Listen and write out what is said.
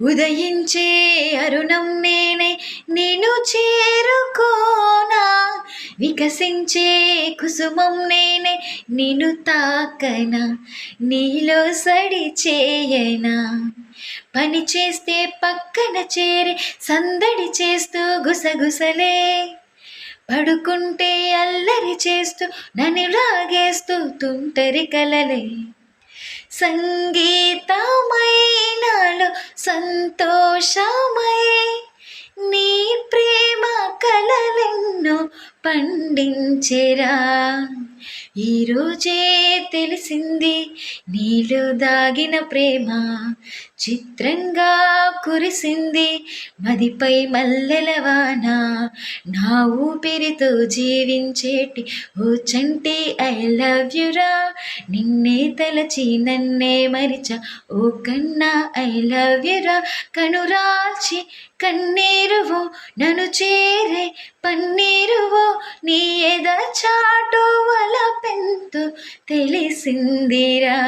ఉదయించే అరుణం నేనే నిన్ను చేరుకోనా, వికసించే కుసుమం నేనే నిన్ను తాకనా, నీలో సడి చేయనా, పని చేస్తే పక్కన చేరి సందడి చేస్తూ గుసగుసలే, పడుకుంటే అల్లరి చేస్తూ నన్ను లాగేస్తూ తుంటరి కలలే, సంగీతమైనాలో సంతోషమై నీ ప్రేమ కలలెన్నో పండించెరా, ఈరోజే తెలిసింది నీలో దాగిన ప్రేమ, చిత్రంగా కురిసింది మదిపై మల్లెలవాన, నా ఊపిరితో జీవించేటి ఓ చంటి ఐ లవ్ యురా, నిన్నే తలచి నన్నే మరిచ ఓ కన్నా ఐ లవ్ యురా, కనురాల్చి కన్నీరువో నన్ను చేరే పన్నీరువో, నీ ఎద చాటు వలపెంతో తెలిసిందిరా.